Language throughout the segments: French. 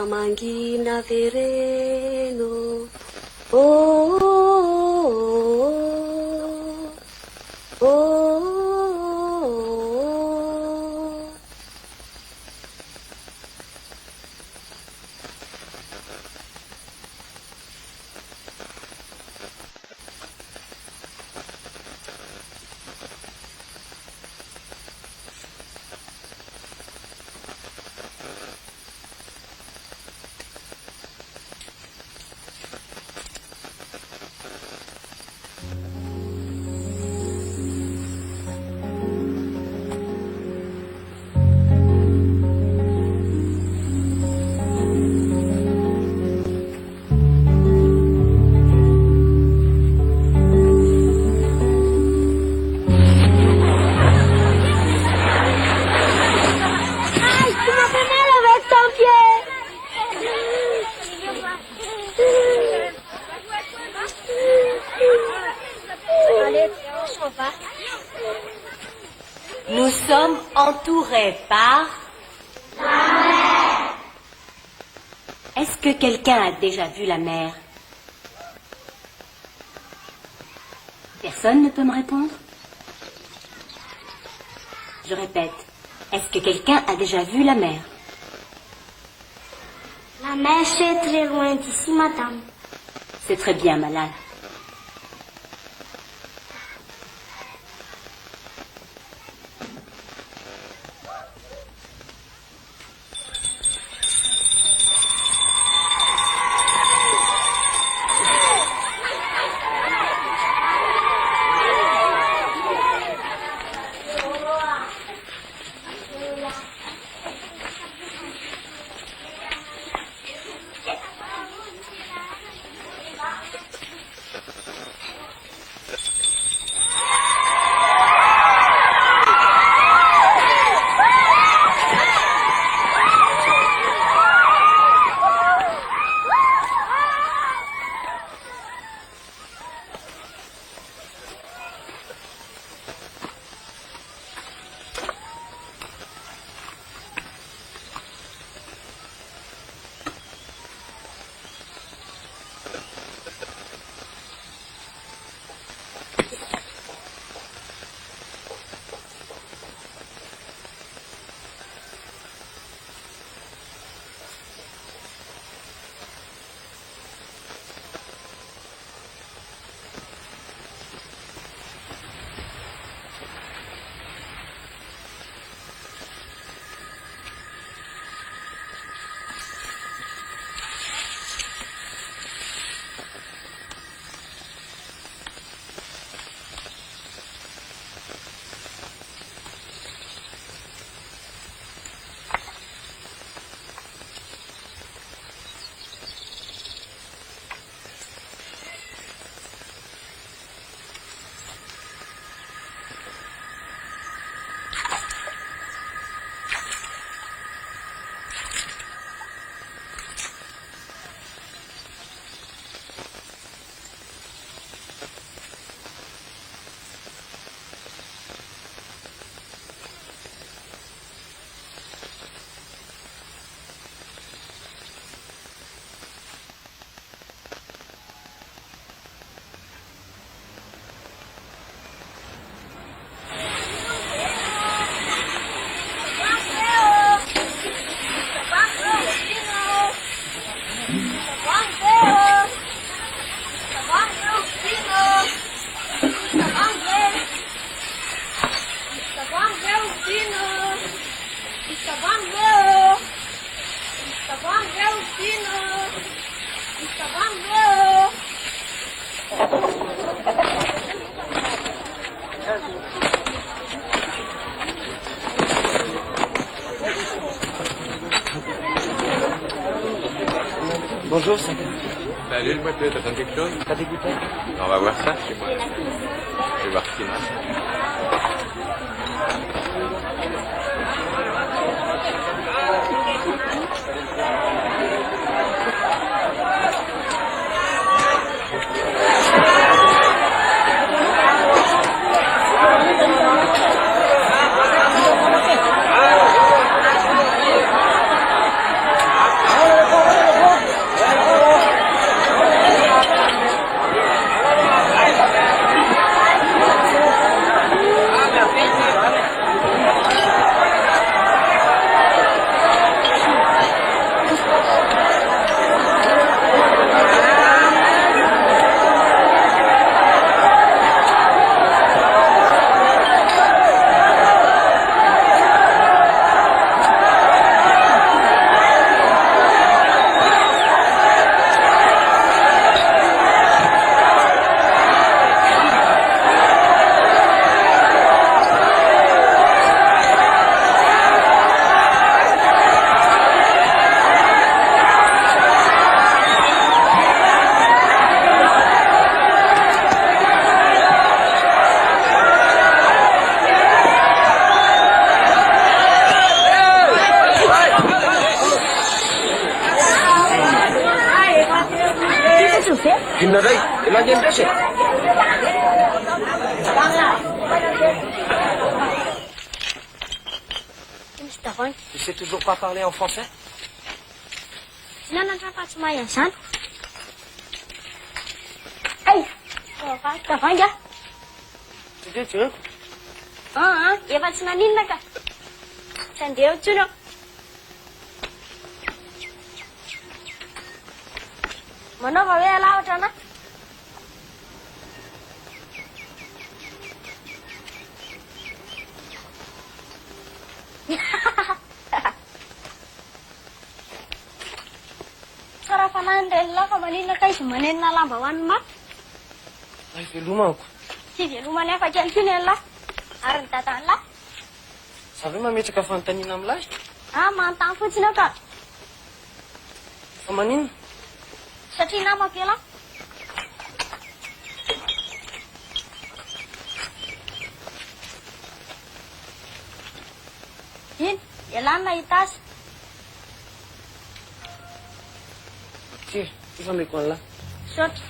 Mangina vereno, oh, oh, oh, oh. Nous sommes entourés par... la mer. Est-ce que quelqu'un a déjà vu la mer? Personne ne peut me répondre? Je répète, est-ce que quelqu'un a déjà vu la mer? La mer, c'est très loin d'ici, madame. C'est très bien, malade. Bonjour, ça va? Salut le moitié, t'attends quelque chose? T'as des goûters? On va voir ça chez moi. Je vais voir ce qu'il y en a. Kinderai, lagi yang bersih. Tavoahangy. Tu sais toujours pas parler en français? Tsy nanatra afa-tsy mahay an'izany. Ay! Tavoahangy ah. Tu veux? Efa tsy naninona ka. Tsy andeha eo intsony aho. Manaova hoe alavatra ana. Tsara fanahiny lehilahy fa maninona ka izy manenina lamba ho an'ny mafy. Ay, velomako. Tsy velomany hafa kely koa ny lehilahy. Ary ny dadan'lahy. Sa ve mametraka fanontaniana amin'lahy? Manontany fotsiny aho ka. Fa maninona? Satria namako ialahy. Iny, ialahy no nahita azy. Ok, ifameko an'lahy. Saotra.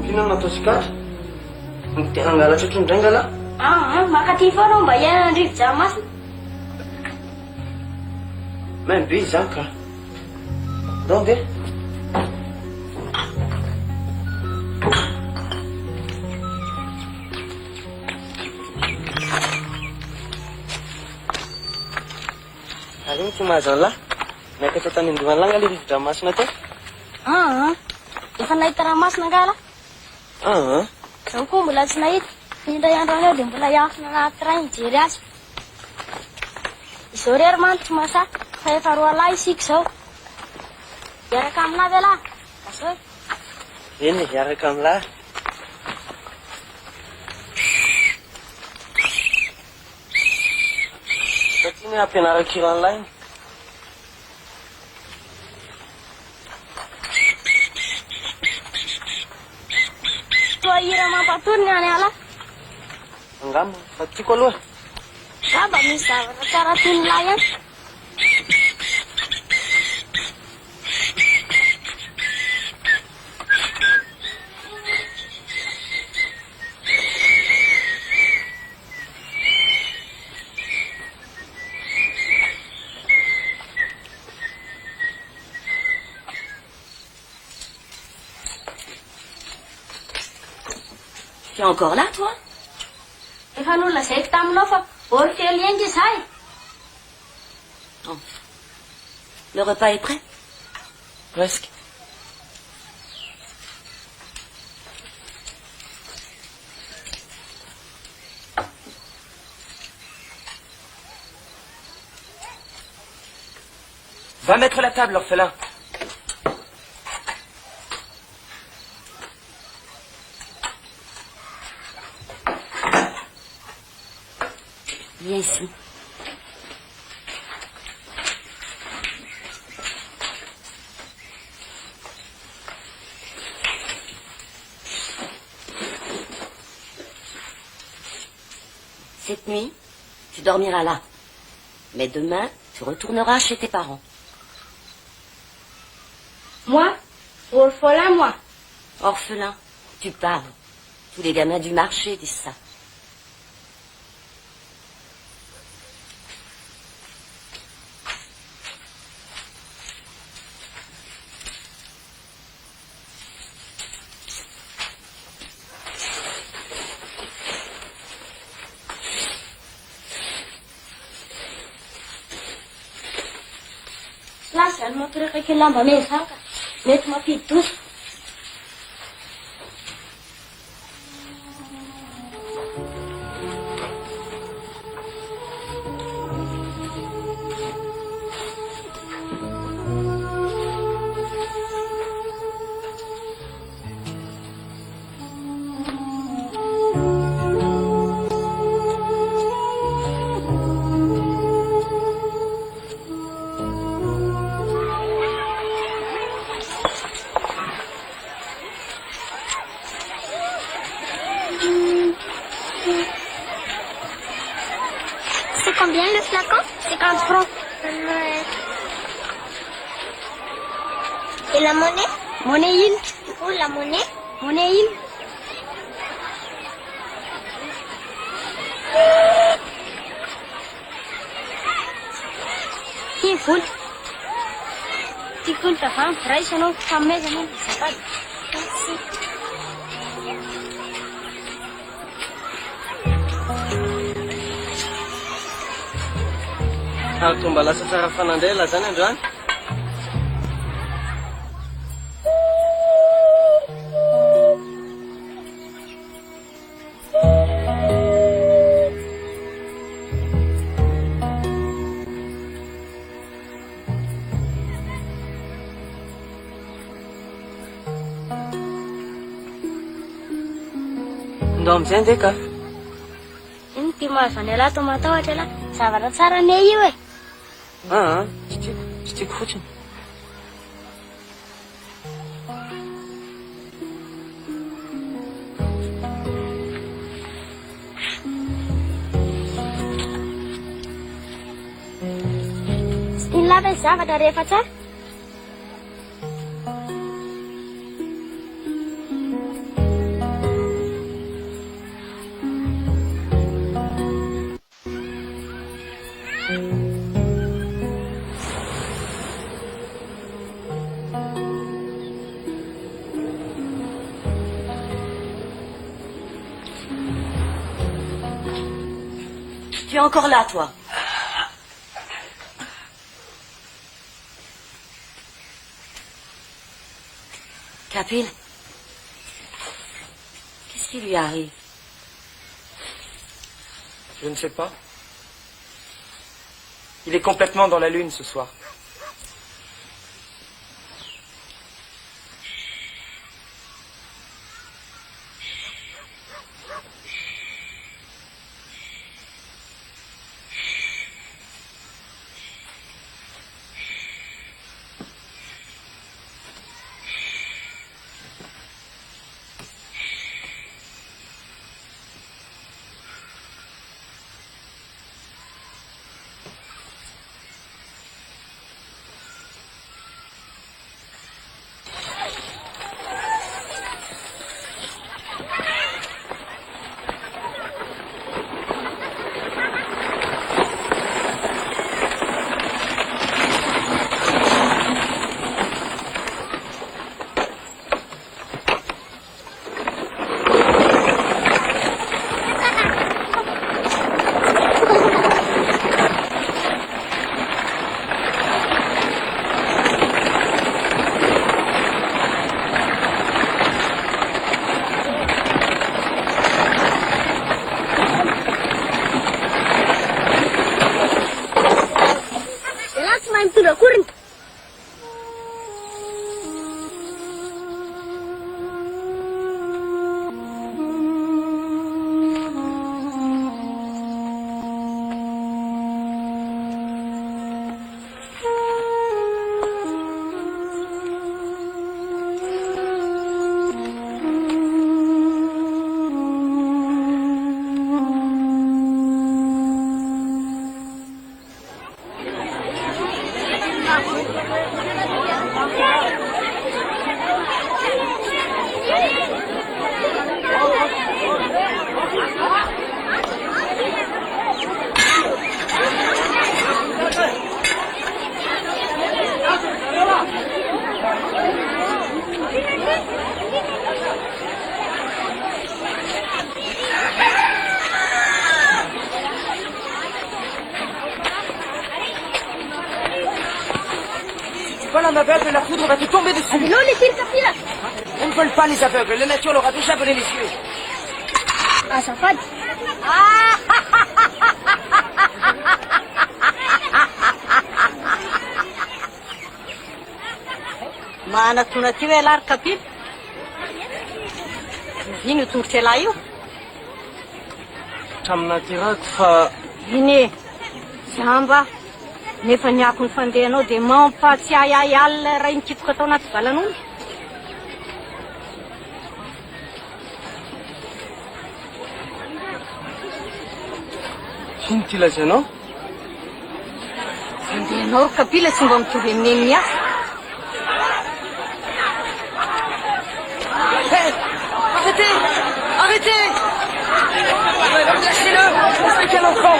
Fihinana natao sikatra? Tena angalatra otrany indray ngalahy. Makaty foana aho mba hiainana andrivo-dranomasina. Maimbe izy zany ka. Dao nde? Ary iny tsy mahazo an'lahy. Miakatra tany Andohanahy ngala rivo-dranomasina tao. Efa nahita ranomasina angala. Zaho koa mbola tsy nahita. Indray andro any aho dia mbola hiafina anaty train hijery azy. Izao rery manko tsy mahasahy fa efa roa lahy isika izao. Hiaraka aminahy ve lahy? Azao. Eny e, hiaraka amin'lahy. Satria ny ampianaran-kiran'lahy iny. Toa hira mampatory ny any ala. Angamba, fa tiako aloha. Mba misy zavatra tsara tiany lahy ihany. Tu es encore là, toi? Efa nolazaiko taminao fa orifely engy izahay. Oh. Le repas est prêt? Presque. Va mettre la table, l'orphelin. Viens ici. Cette nuit, tu dormiras là. Mais demain, tu retourneras chez tes parents. Moi? Orphelin, moi. Orphelin, tu parles. Tous les gamins du marché disent ça. Lasy zany mampirekaiky lamba mena zany ka. Mety mampidi doso. flacon, 50 francs. Et la monnaie? Monnaie île. Où la monnaie? Monnaie île. Qui fout? Tu coules ta femme, raise son nom, ta maison, c'est pas. Merci. Tomba lasa tsara fanandrela zany androany. Ndao amizay nde ka? Iny ty mahavany ala to matahotra ala. Zavatra tsara ne io e. Tsy tiako fotsiny. Tsy tiany lava ny zavatra rehefa tsara. Tu es encore là, toi. Kapil, qu'est-ce qui lui arrive? Je ne sais pas. Il est complètement dans la lune ce soir. Voilà un aveugle, la foudre va te tomber dessus. Non, les Kapila. On ne vole pas les aveugles, la nature leur a déjà volé les yeux. Ah, ça fait. Manatona ty hoe alary kapila. Ino io tongotra lahy io? Traminatirako fa Iny e, zamba. Nefa niako ny fandehanao dia mampatsiahy ahy alina raha inikitoko atao anaty valan'olo. ino ty lazainao? Ianao kapila tsy mba mitovy amin'ny miasa. Arrêtez! Arrêtez! Lâchez-le! C'est qu'un enfant!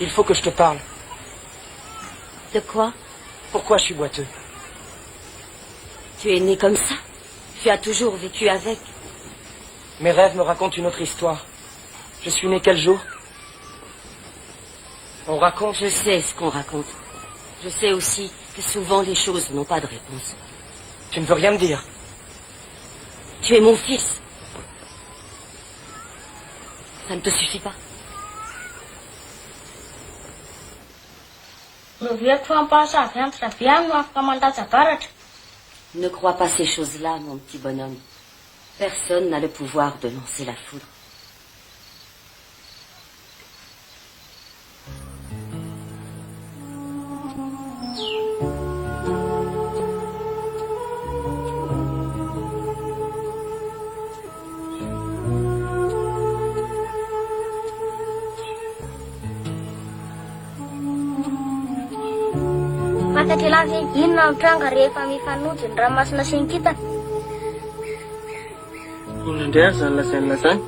Il faut que je te parle. De quoi? Pourquoi je suis boiteux? Tu es né comme ça? Tu as toujours vécu avec? Mes rêves me racontent une autre histoire. Je suis né quel jour? On raconte... Je sais ce qu'on raconte. Je sais aussi que souvent les choses n'ont pas de réponse. Tu ne veux rien me dire? Tu es mon fils. Ça ne te suffit pas? Ne crois pas ces choses-là, mon petit bonhomme. Personne n'a le pouvoir de lancer la foudre. Fantatry lavy inona ny tranga rehefa mifanojo ny ranomasina sy ny kintana. Indraindray ary zany lazaina zany.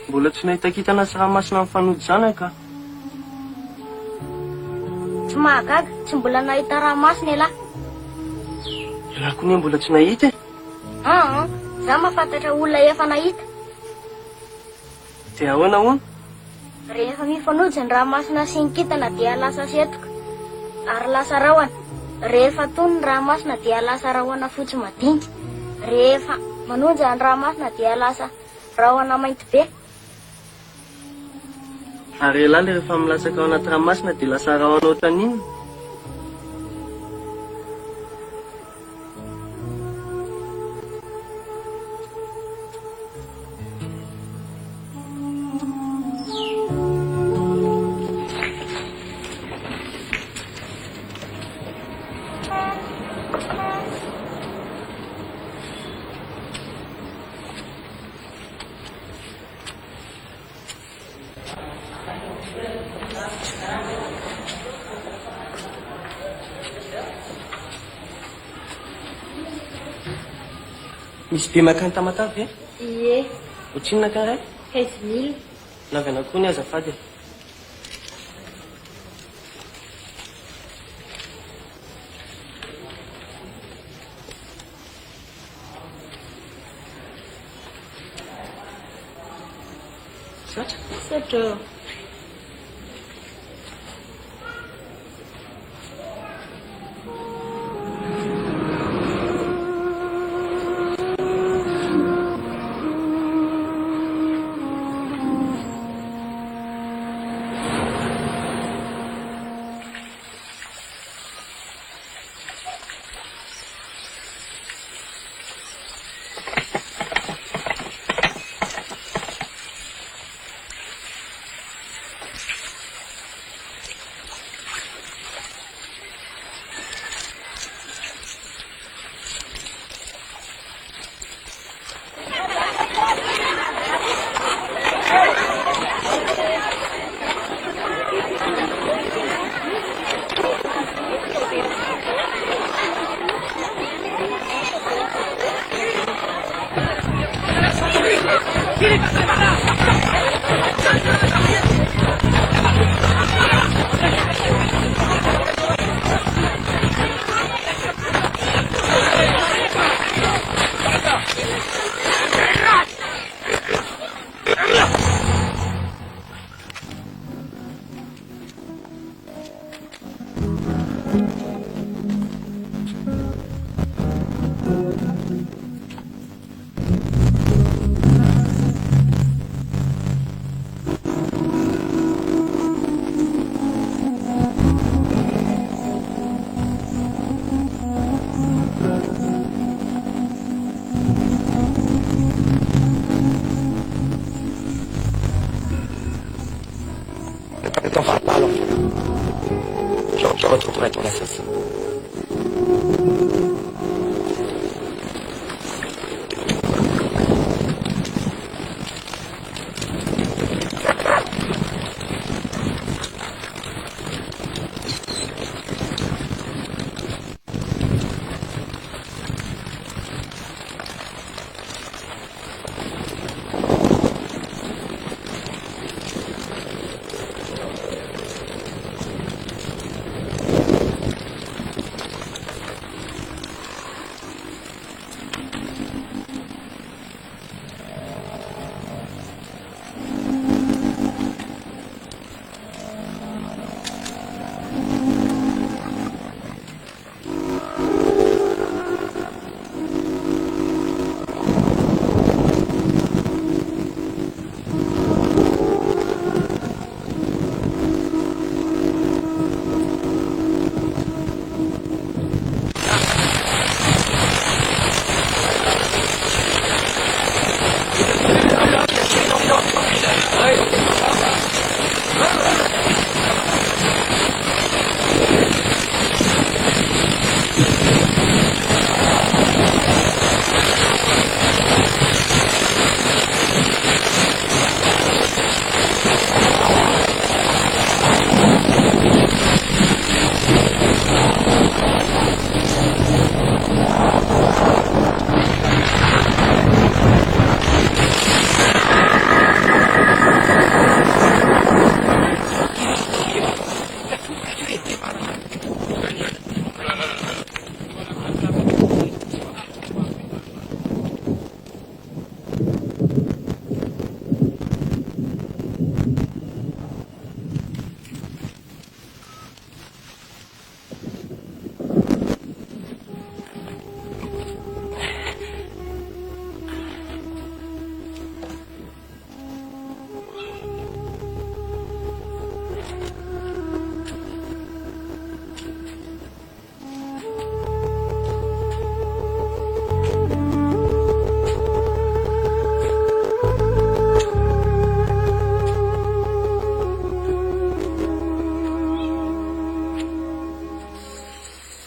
Mbola tsy nahita kintana sy ranomasina mifanojo zany ka. Tsy mahagaga, tsy mbola nahita ranomasina lahy. Ialahy koa mbola tsy nahita e. Za mahafantatra olona efa nahita. Dia ahoana hono? Rehefa mifanojo ny ranomasina sy ny kintana dia lasa setoka ary lasa rahona. Rehefa tony ny ranomasina dia lasa rahona fotsy madinika. Rehefa manonja ny ranomasina dia lasa rahona mainty be. Ary elaly rehefa milatsaka ao anaty ranomasina dia lasa rahona ohatran'inona? Misy be makany tamatavy e? Ie, Otsinona ka ray? 15 000. Navana koa ny azafady. Satra? Satra.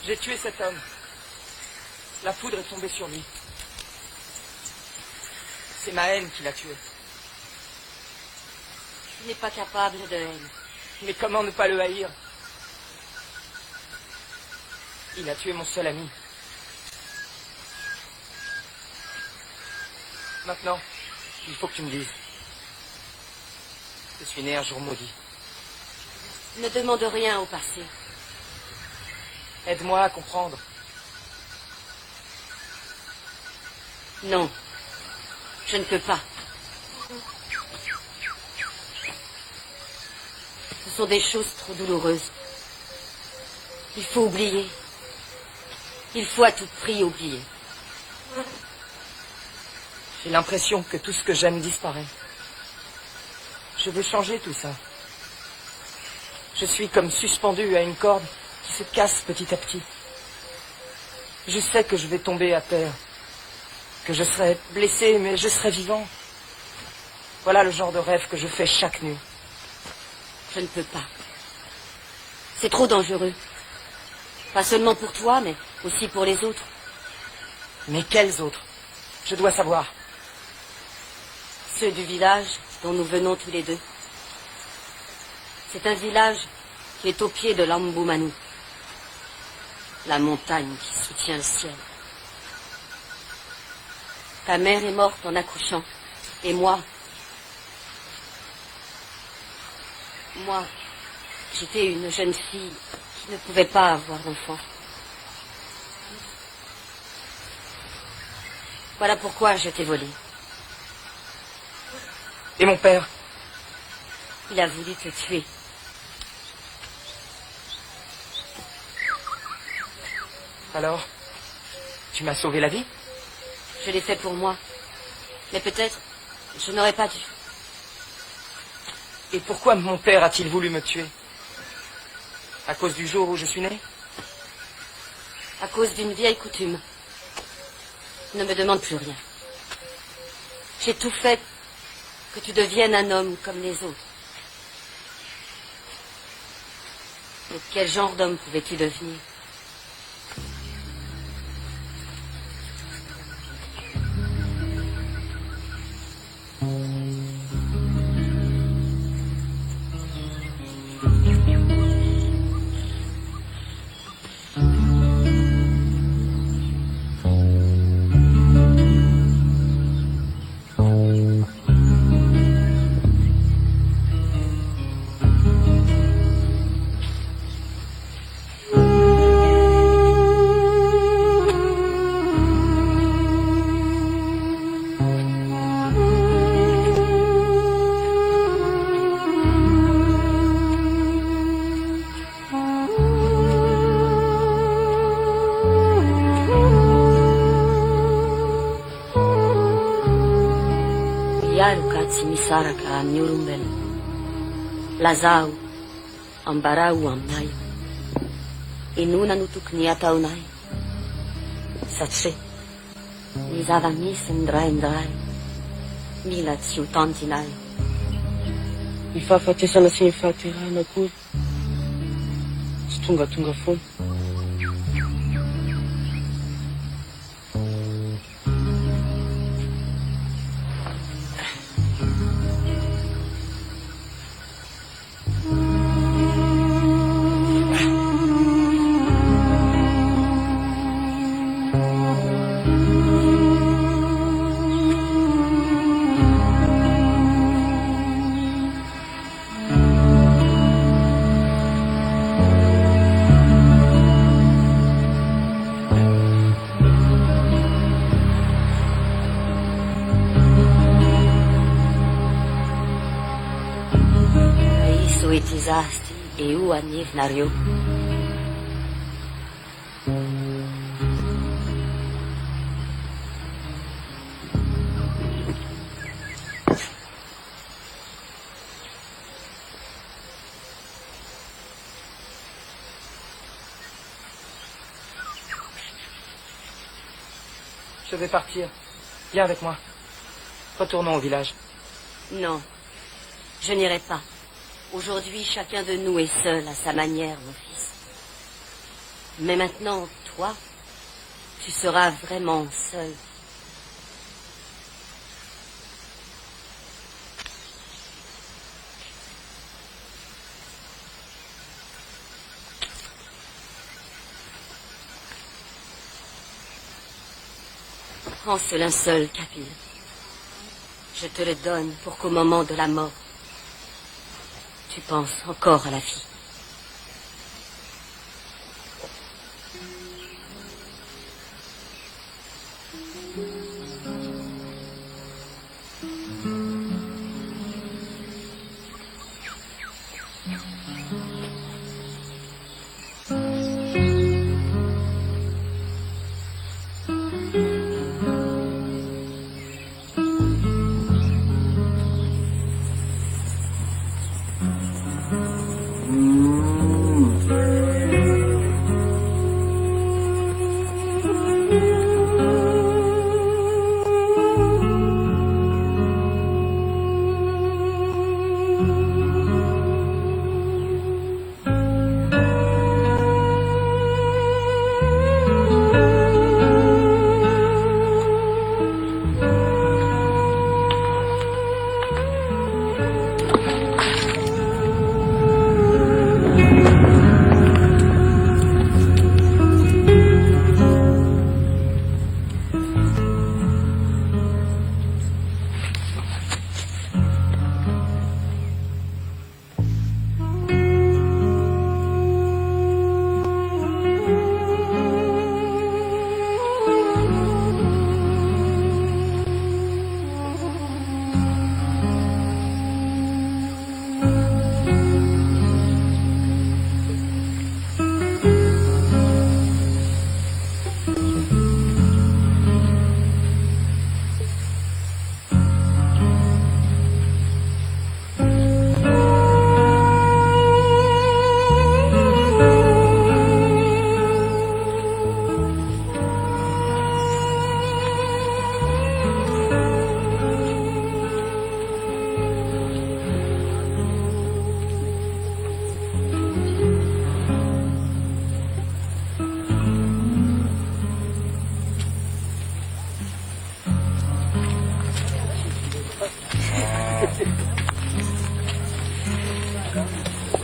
J'ai tué cet homme. La foudre est tombée sur lui. C'est ma haine qui l'a tué. Tu n'es pas capable de haine. Mais comment ne pas le haïr? Il a tué mon seul ami. Maintenant, il faut que tu me dises. Je suis né un jour maudit. Ne demande rien au passé. Aide-moi à comprendre. Non, je ne peux pas. Ce sont des choses trop douloureuses. Il faut oublier. Il faut à tout prix oublier. J'ai l'impression que tout ce que j'aime disparaît. Je veux changer tout ça. Je suis comme suspendu à une corde qui se casse petit à petit. Je sais que je vais tomber à terre, que je serai blessé, mais je serai vivant. Voilà le genre de rêve que je fais chaque nuit. Je ne peux pas. C'est trop dangereux. Pas seulement pour toi, mais aussi pour les autres. Mais quels autres? Je dois savoir. Ceux du village dont nous venons tous les deux. C'est un village qui est au pied de l'Ambumanu, la montagne qui soutient le ciel. Ta mère est morte en accouchant, et moi, j'étais une jeune fille qui ne pouvait pas avoir d'enfant. Voilà pourquoi je t'ai volé. Et mon père? Il a voulu te tuer. Alors, tu m'as sauvé la vie? Je l'ai fait pour moi. Mais peut-être, je n'aurais pas dû. Et pourquoi mon père a-t-il voulu me tuer? À cause du jour où je suis né? À cause d'une vieille coutume. Ne me demande plus rien. J'ai tout fait que tu deviennes un homme comme les autres. Mais quel genre d'homme pouvais-tu devenir? Tsy misaraka amin'ny olombelona. Lazao, ambarao aminay. Inona no tokony ataonay? Satria ny zava-misy ndraindray mila tsy ho tantinay. Ny fahafatesana sy ny fahaterahana koa tsy tongatonga foana. était asti et où aniv nario. Je vais partir. Viens avec moi. Retournons au village. Non, je n'irai pas. Aujourd'hui, chacun de nous est seul à sa manière, mon fils. Mais maintenant, toi, tu seras vraiment seul. Prends ce linceul, Kapil. Je te le donne pour qu'au moment de la mort, tu penses encore à la fille.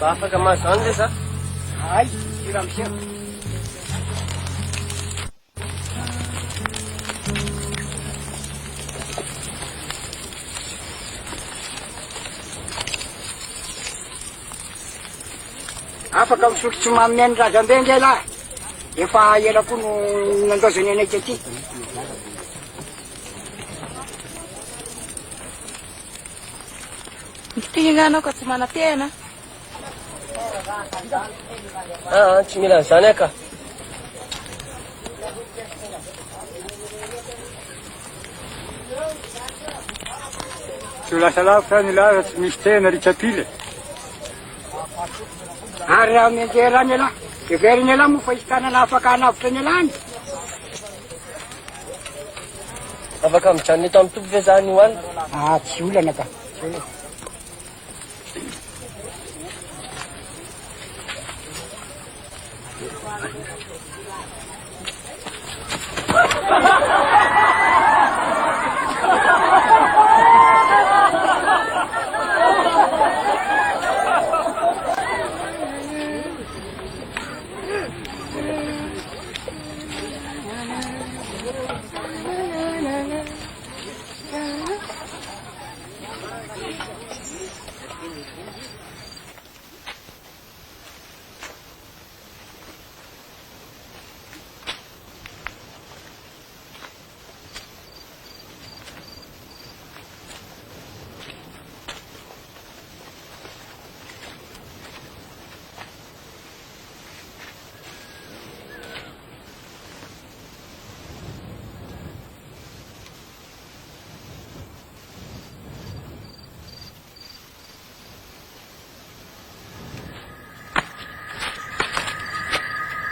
Afaka mazany le za? Ay, ira amisia. Afaka misotro tsy mamy any razambe ndray lahy. Efa ela koa no nandozany anay aty. Tingnan ko, manatena. Tsy mila an'izany aka. Tsy ho lasa lavitra ny lahy raha tsy misy tena ritsapile. Ary raha mianjera any lahy, everiny lahy moa fa isy tanana afaka hanavitra ny lany. Afaka mijanona eto amin'ny tompy ve zany io any? Tsy olana ka.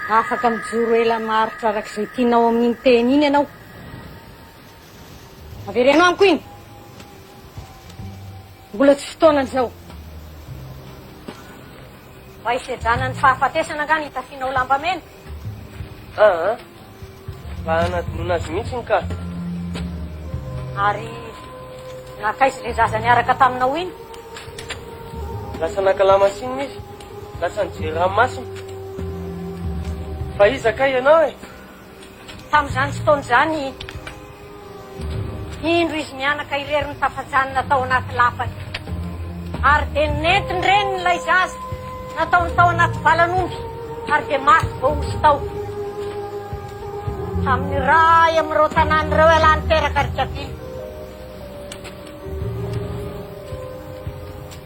Afaka mijoro ela maharitra arak'izay tianao amin'iny teny iny ianao. Averenao amiko iny. Mbola tsy fotoanan'izao. Fa hisedrana ny fahafatesana nga ny hitafianao lamba mena. Mba hanadinona azy mihitsy ka. Ary nakaizy le zaza niaraka taminao iny. Lasa nakalamasiny izy. Lasa nijery ranomasina. Fa iza ka ianao e? Tamin'izany fotoana izany, indro izy mianaka irery ny tafajanona tao anaty lapany. Ary dia nentiny reny ilay zaza nataony tao anaty valan'omby. Ary dia maty vao osy tao. Tamin'ny ray amin'ireo tanàn'ireo ialany teraka ry Kabily.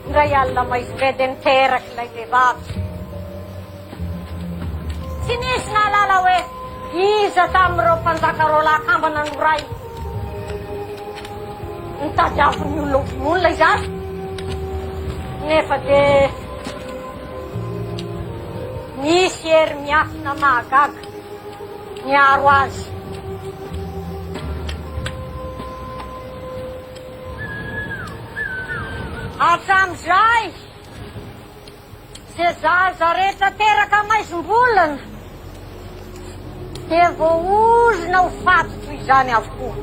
Indray alina maizindredy niteraka ilay vehivavy. Tsy nisy nahalala hoe iza tamin'ireo mpanjaka reo lakambana no ray. Nitadiavin'ny olona ilay zaza. Nefa dia nisy hery miafina mahagaga niaro azy. Hatramin'izay izay zaza rehetra teraka maizim-bolana dia voaozona ho faty toy izany avokoa.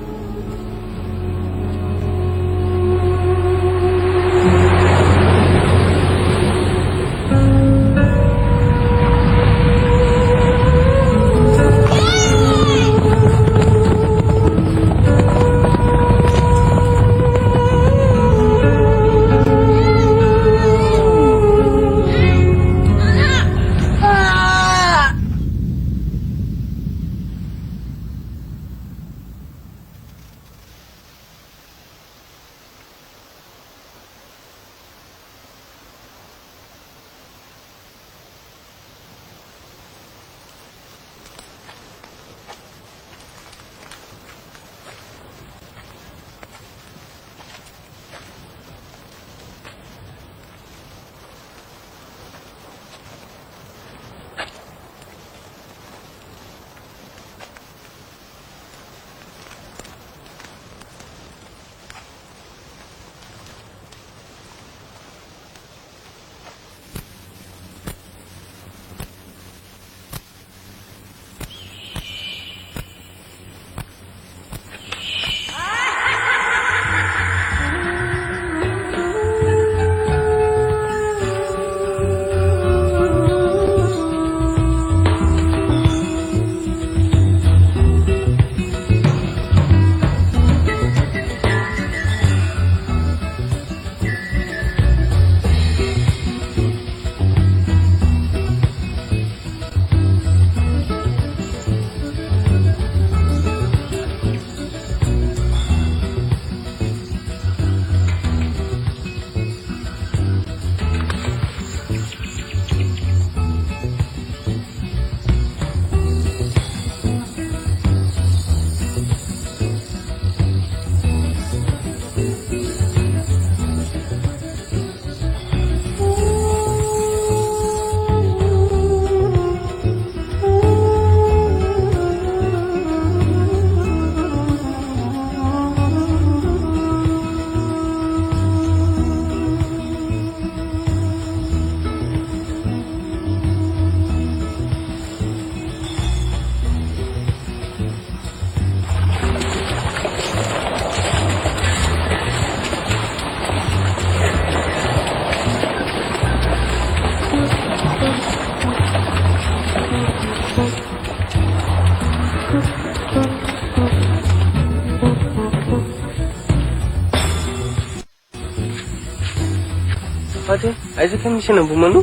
Fate, aiza ka misy anam-bomano?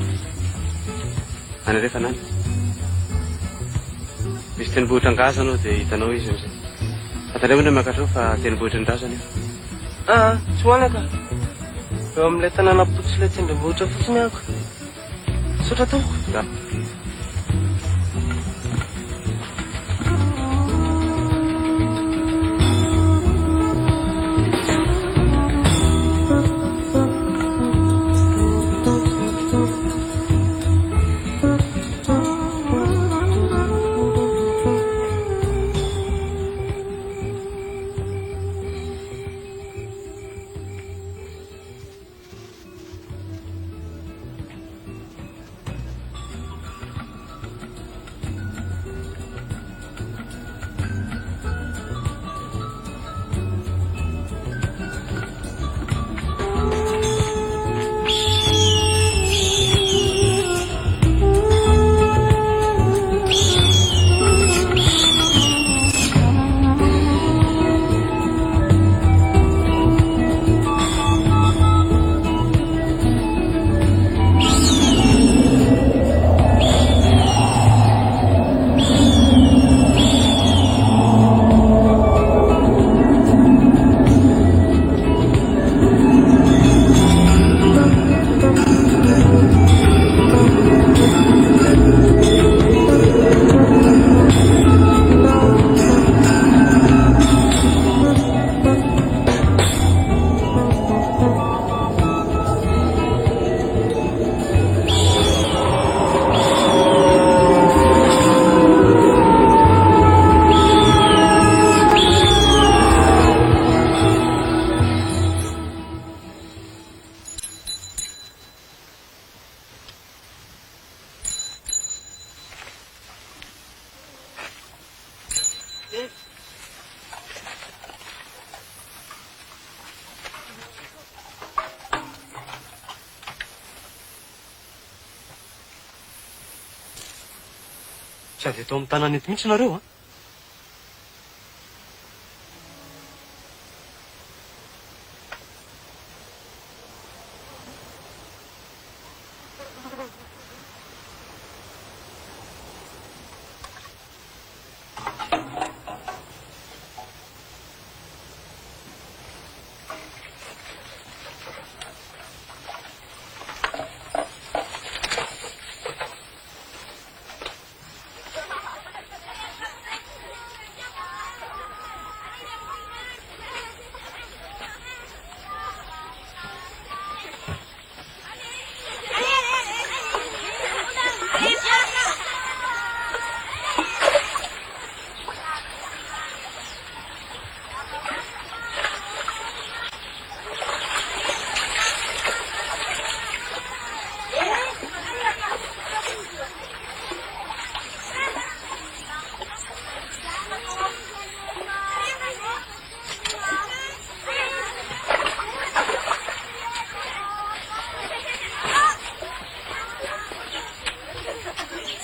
Any rehefa nany. Misy tenibohitra angaza anao dia hitanao izy amizay. Fatanay moa miakatrao fa tenibohitra an-drazana io. Tsy hoanaka. Eo amin'ilay tanàna potsy ilay tendrombohitra fotsiny ako. Sotra tompo. Sady atao amin'ny tanana eto mihitsy nareo,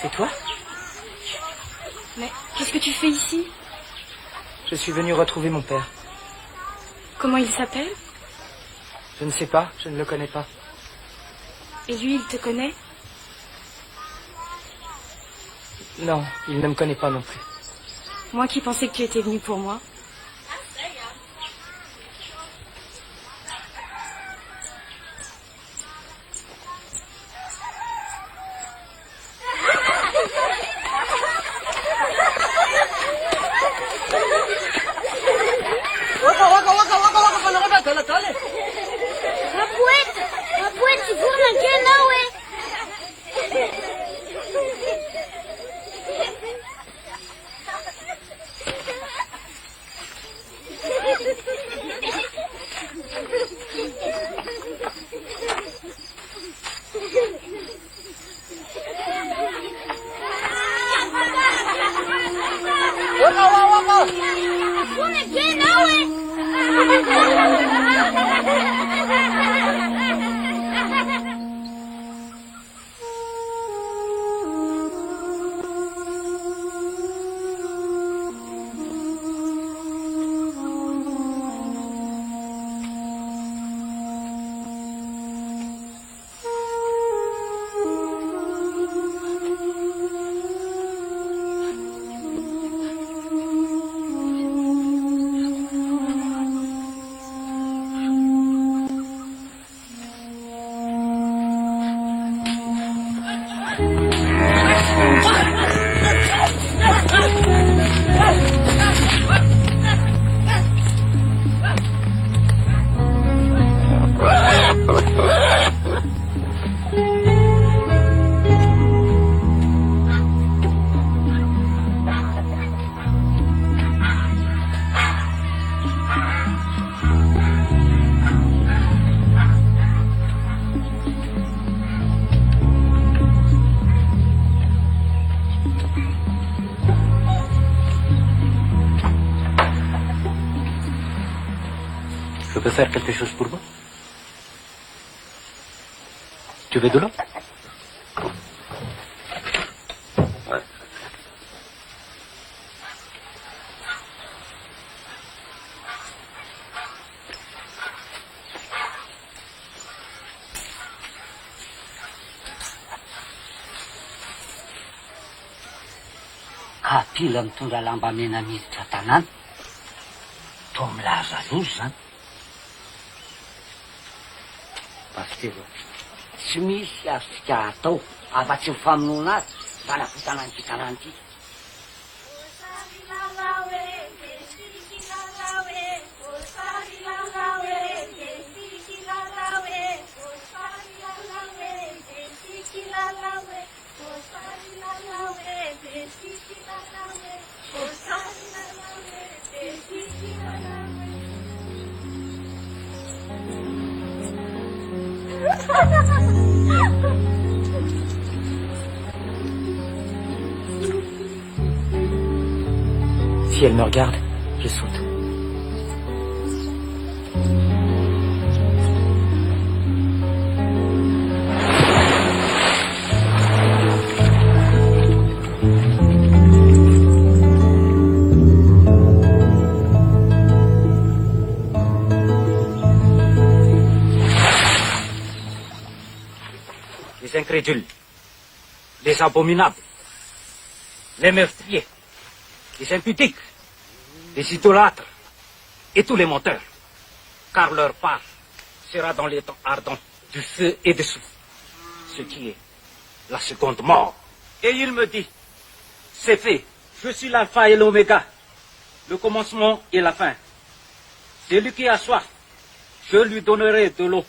C'est toi? Mais qu'est-ce que tu fais ici? Je suis venu retrouver mon père. Comment il s'appelle? Je ne sais pas, je ne le connais pas. Et lui, il te connaît? Non, il ne me connaît pas non plus. Moi qui pensais que tu étais venu pour moi. Mapuet, tu fuma que não é? Fuma que não é? Je peux faire quelque chose pour vous? Tu veux de l'eau? Ouais. Kapila mitondra lamba mena miditra tanàna. To milaza lozy zany. Pastero, tsy misy azontsika atao afa-tsy mifamonoana azy mba navotana an'ity tanàna ity. Si elle me regarde, je saute. incrédules, les abominables, les meurtriers, les impudiques, les idolâtres et tous les menteurs, car leur part sera dans les temps ardents du feu et du souffle, ce qui est la seconde mort. Et il me dit, c'est fait, je suis l'alpha et l'oméga, le commencement et la fin. Celui qui a soif, je lui donnerai de l'eau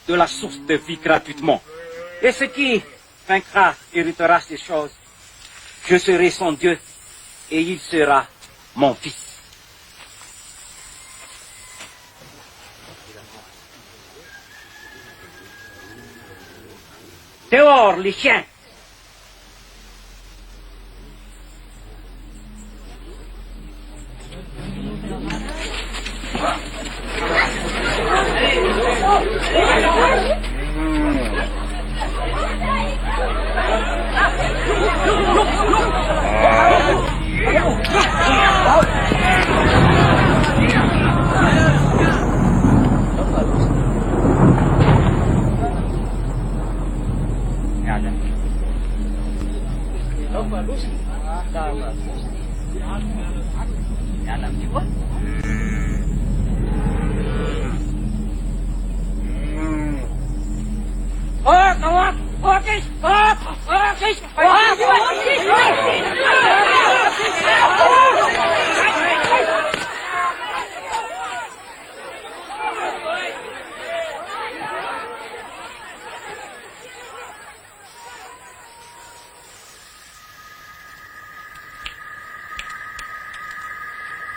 de la source de vie gratuitement. Et ce qui vaincra héritera ces choses. Je serai son Dieu et il sera mon fils. Dehors les chiens!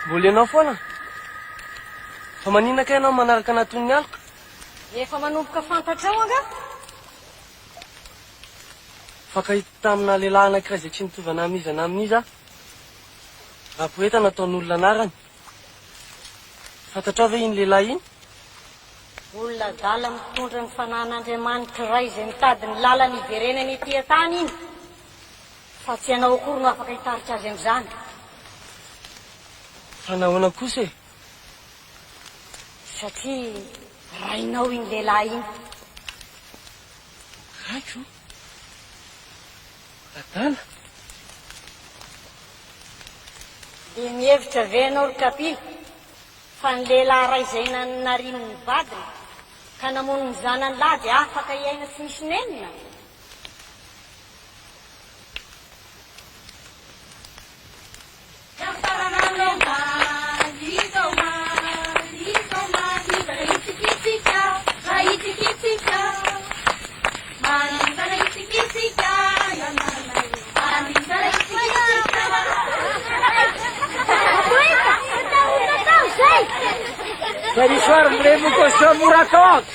Mbola ianao foana. Fa maninaka ianao manaraka anaton'ny alika? Efa manomboka fantatrao anga? Fakahita tamina lehilahy anankiray izay tsy nitovy anamizana amin'izy aho. Rapoeta nataon'olona anarany. Fantatrao ve iny lehilahy iny? Olona dala mitondra ny fanan'Andriamanitra iray izay mitady ny lalany iverenany etỳ an-tany iny. Fa tsy ianao akory no afaka hitaritra azy amin'izany. Fa nahoana kosa e? Satria rainao iny lehilahy iny. Raiko? Adala? Dia mihevitra ve ianao ry kapila fa ny lehilahy ray izay nanariny ny vadiny ka namono ny zanany lahy dia afaka hiaina tsy misy nenina? Quelle histoire voulez-vous que je vous raconte?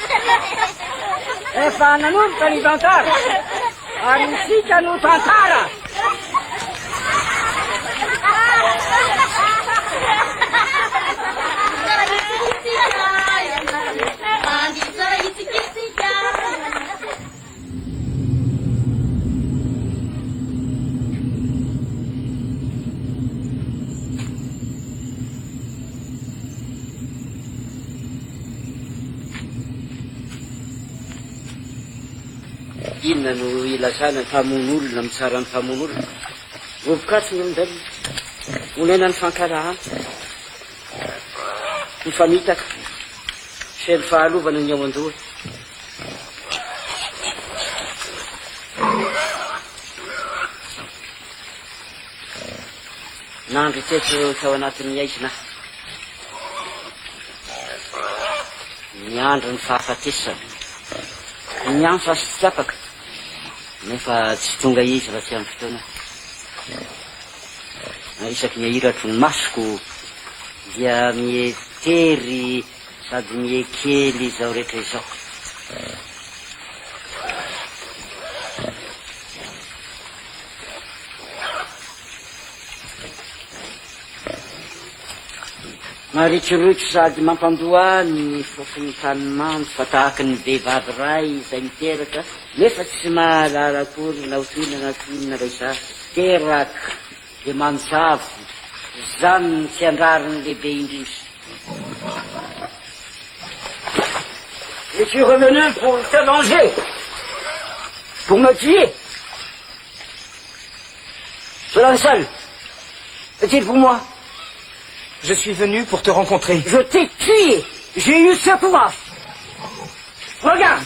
Efa nanomboka ny tantara ary misika no tantara. Inona no ilazana ny famono'olona mitsara ny famono'olona? Vovokatsy ny olon-dalina, olena ny fankarahana, ny famitaka, sy ny fahalovana ny ao an-doha. Nandro teto tao anatin'ny aizina, ny andro ny fahafatesana, ny andro fa sy tsy tapaka, nefa tsy tonga izy raha tsy amin'ny fotoana. Isaky mihiratro ny masoko dia mietery sady miekely izao rehetra izao. Maritroritro sady mampandoa ny fofon'ny tanimando fa tahaka ny vehivavy ray izay miteraka nefa tsy mahalala akory na otonana ray teraka dia manjavo zany ny tsy andrariny lehibe indrindra. Je suis revenu pour te venger. Pour me tuer. Cela seul. Est-il pour moi? Je suis venu pour te rencontrer. Je t'ai tué. J'ai eu ce courage. Regarde.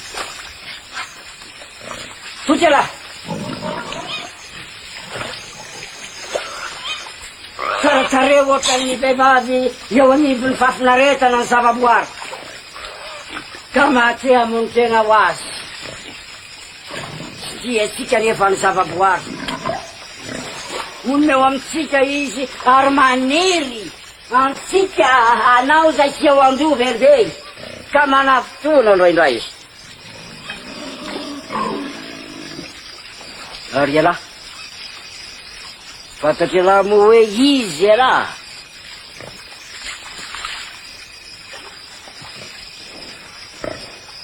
Tout est là. Sartareo tagli bevavi, io ogni faffnareta non sa boire. Kamati a montena was. Sti e si che fanno sa boire. Un meu amțica easy armaneri. Amțica anauza și eu am du verdei. Cam anaftunul noi aici. Dar e là. Poate că la mueiz era.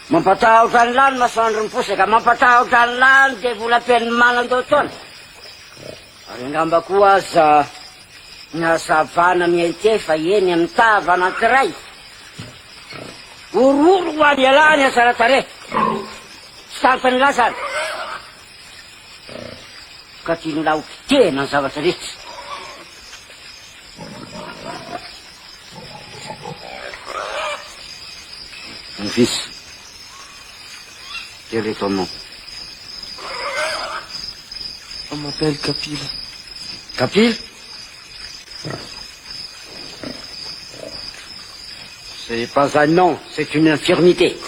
Mă patau tan lan mă s-o înrâmpuse, că mă patau tan lan de vula pe mană doton. Ngamba kuwaza na savana mientefa yene mtava na trai. Ururu wa yelanya saratare. Stampen lazar. Katinu lau tena savatrit. Mon fils, quel est ton nom? On m'appelle Kapil. Kapil? C'est pas un nom, c'est une infirmité.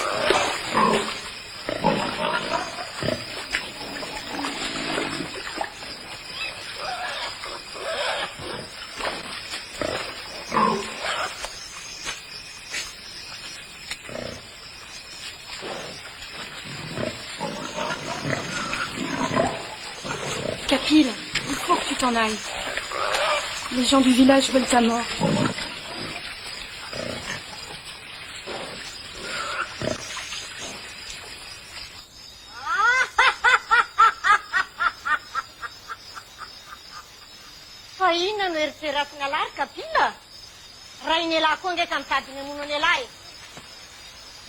Kapil, il faut que tu t'en ailles. Les gens du village veulent ta mort. Fa inona no eritreratina lahy Kapila? Raha iny alahy koa ndraika mitadiny amono ny alahy.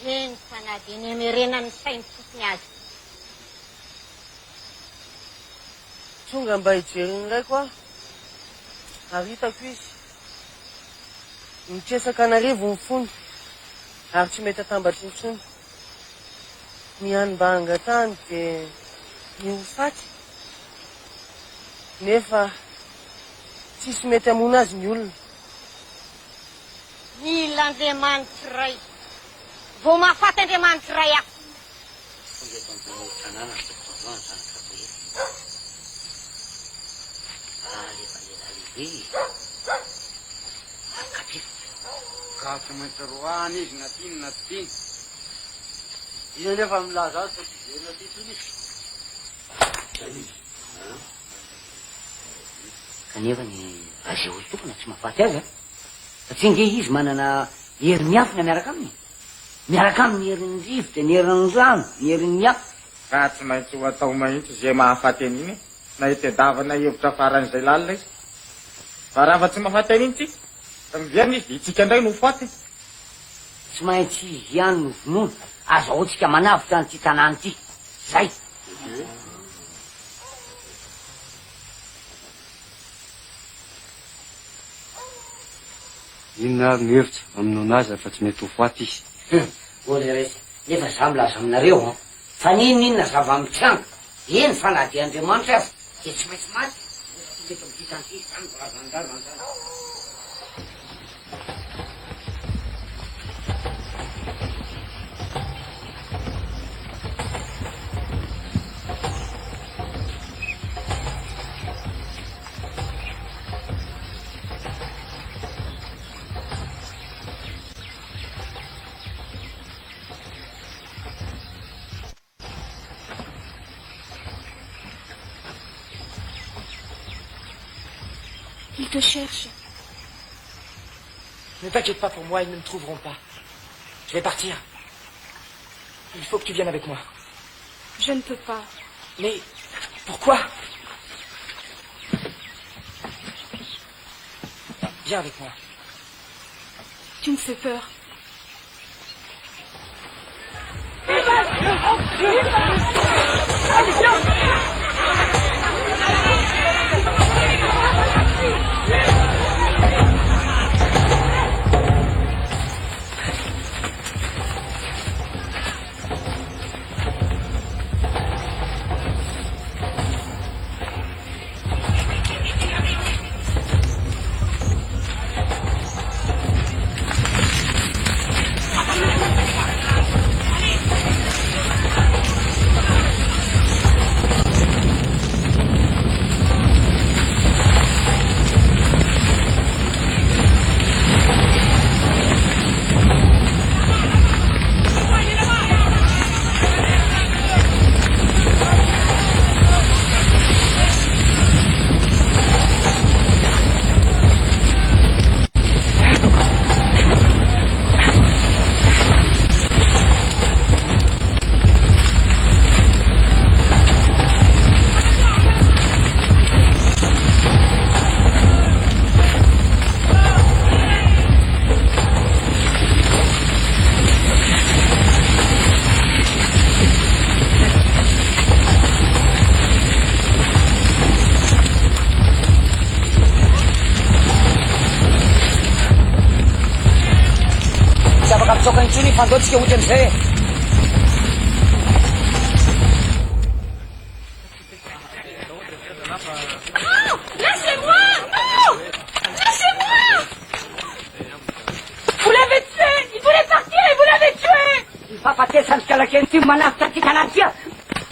Eny fanady eny amerena ny sainy fotony azy. Tonga mba hijeriny ndraiky aho. Haritako izy. Mitresaka an'arivo ny fony. Ary tsy mety atambatry intsony. Niany mba angatany dia niofaty. Nefa tsisy mety hamono azy ny olona. Mila Andriamanitra iray. Vao mahafaty Andriamanitra iray aho. Kato mainty roany izy natiny natiny. Izy nefa milaza azy fa tsy velona titony izy. Kanefa ny azy olo tokona tsy mahafaty azy a. Satria nge izy manana herin'ny afina miaraka aminy. Miaraka aminy herin'ny rivotra, ny herin'ny rano, ny herin'ny afo. Ka tsy maintsy ho atao mahitsy zay mahafaty an'iny. Na hitadiavana hevitra faran'izay lalina izy. Fa raha fa tsy mahafaty an'iny tsika. Miviana izy, itsika ndray no faty. Tsy maintsy izy ihany no vonoina. Azahoantsika manavitra an'ity tanàna ity. Zay. Inona ny hevitra amin'onazy fa tsy mety ho faty izy. Ola resy. Nefa za milaza aminareo fa ninona zava-mitranga. Eny fa na dia Andriamanitra azy. Dia tsy maintsy maty. Mety amity tanty zany vorazandraza. Ils te cherchent. Ne t'inquiète pas pour moi, ils ne me trouveront pas. Je vais partir. Il faut que tu viennes avec moi. Je ne peux pas. Mais pourquoi? Viens avec moi. Tu me fais peur. Fantotsika ohatran'izay. Lâchez-moi! Non! Lâchez-moi! Vous l'avez tué! Il voulait partir et vous l'avez tué! Papatay sa kalakenti manafitra ty tanàna tia.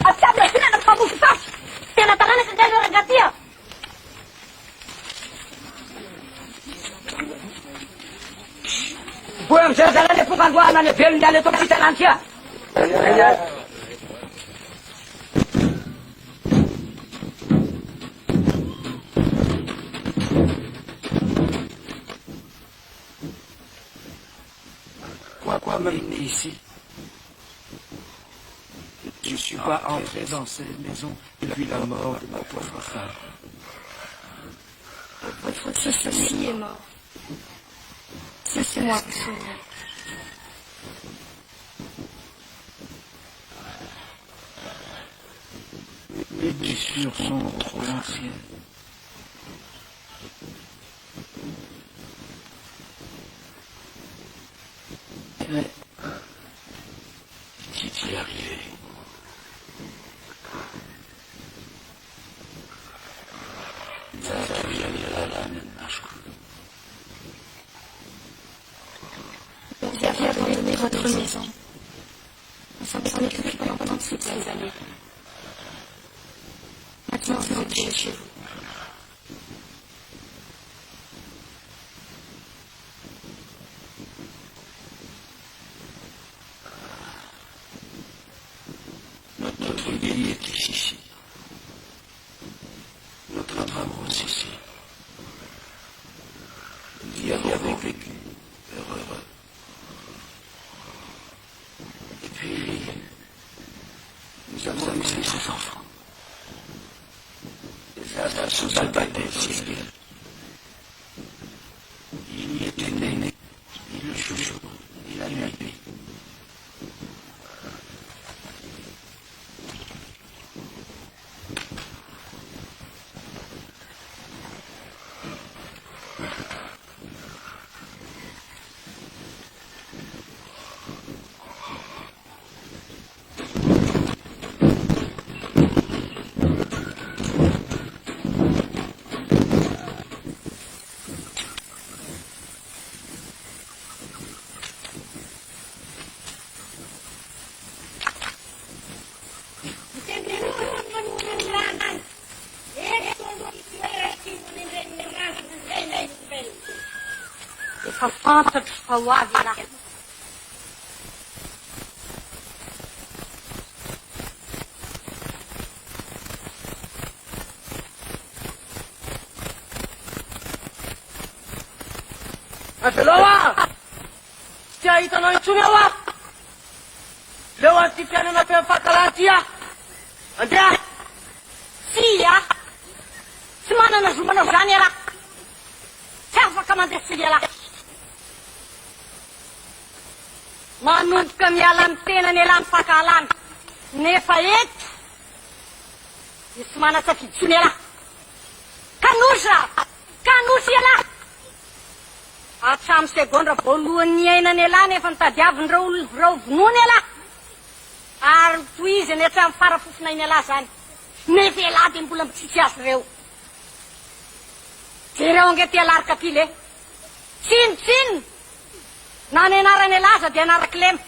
Atiavy asina na mpamososasy. Tena tanàna ka galo ragatia. Boy amizay zalany efa fandoana ny velony any eto amin'ny tanàna tia. Pourquoi m'amener ici? Je ne suis pas entré dans cette maison depuis la mort de ma pauvre femme. Votre fils aussi est mort. Laissez-moi vous sauver. Les blessures sont trop anciennes. Mais qu'est-il arrivé? Vous avez abandonné votre maison. Nous sommes en occupés pendant toutes ces années. Maintenant, vous rentrez chez vous. Notre vie est ici. Notre amour est ici. Nous y avons vécu, heureux. Et puis, nous avons laissé des enfants. Des astres sous albatès ciel. Il y était né, ni le jour, ni la nuit. Fantastic Wagner. Loa! Tia hitanao intsony aho ah! Leo an'ity fiainana mpifankalatia! Andeha! Fia! Tsy manana zomanao zany raha! Tsy afaka mandeha tsy ela! Manomboka miala amin'ny tenany ela ny fankalana. Nefa eto, Dia tsy mana-safidy tsony alahy. Kanosy raha! Kanosy alahy! Hatramin'ny segondra voalohan'ny ainany alahy nefa nitadiavin'ireo vonoany alahy. Ary toizany hatramin'ny farafofinainy alahy zany. Nefa alahy dia mbola mitsitsy azy ireo. Jereo ange ty alary kapila e. Tsinotsino! Na ny anarany alaza dia anarak'ilema.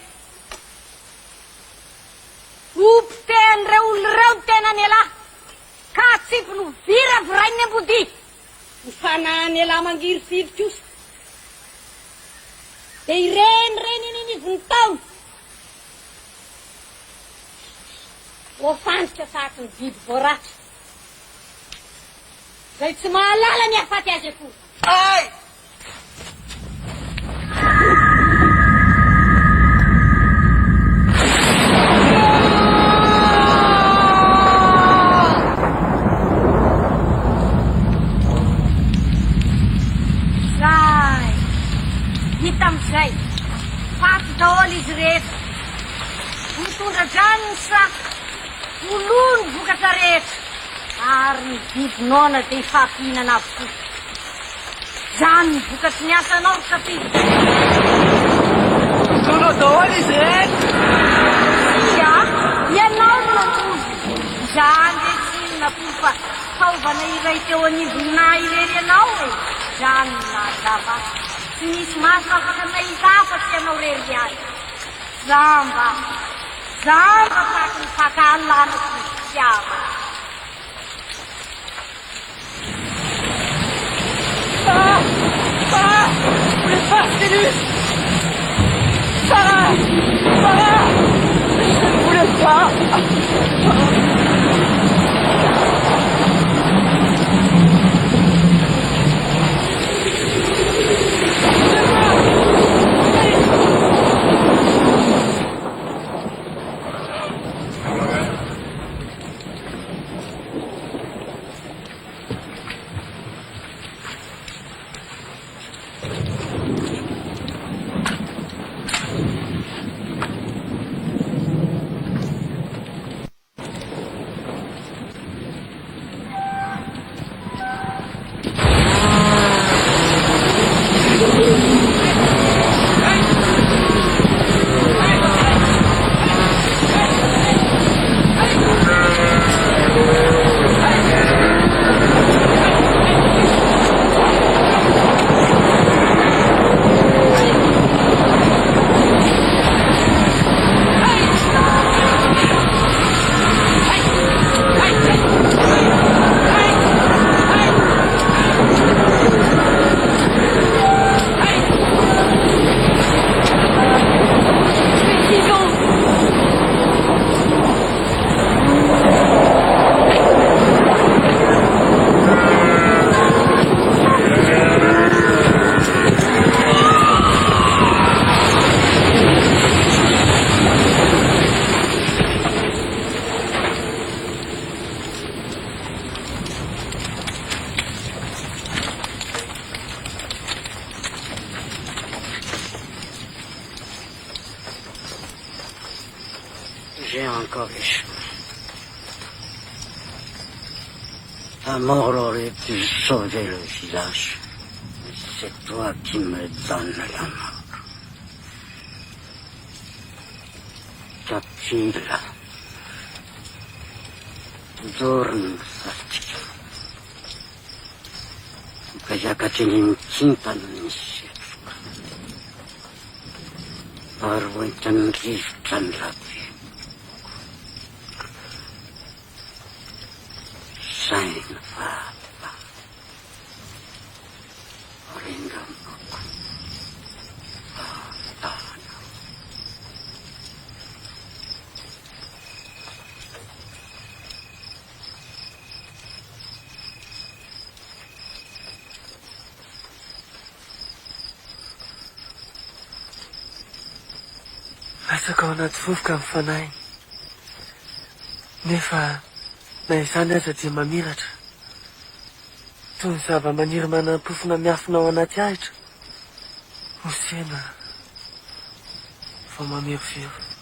Ompiten'ireo olon'ireo tena ny alahy. Ka tsipy no vira virain'ny ambody. Ny fanahany alahy mangiry kosa. Dia ireny inivony taona. Voafandrika tahaka ny biby voaratra. Zay tsy mahalala ny afaty azy akory. Ay! Hita amizay, faty daholo izy rehetra. Mitondra dranisa, olono vokatra rehetra. Ary ny bibinona dia ifampihinana avokoa. Zany ny vokatry ny asanao kapila. Mitondra daholo izy rehetra. Ia, ianao no nampozy. Zany re tsy nampozy fa faovana iray teo anivoninahy ireny ianao e. Zany no mazava. Tsy misy maso afaka nahita afa-tsy ianao rery azy. Zamba tahaky ny fahalalana sy ny fitiava. Sarah! Vous n'êtes pas Philippe! Sarah! Je ne voulais pas! J'ai encore échoué. La mort aurait pu sauver le village. Mais c'est toi qui me donnes la mort. Kapila. Dormi fatica. Kayakatinin cinta nisirka. Arwaitan riftan labi. Sain Papa. Oringam aku. Lasaka ao anaty vovoka amin'ny fanahy. Nefa na izany aza dia mamiratra. Toy ny zava-maniry manam-pofona miafina ao anaty ahitra. Hosena vao mamerovero.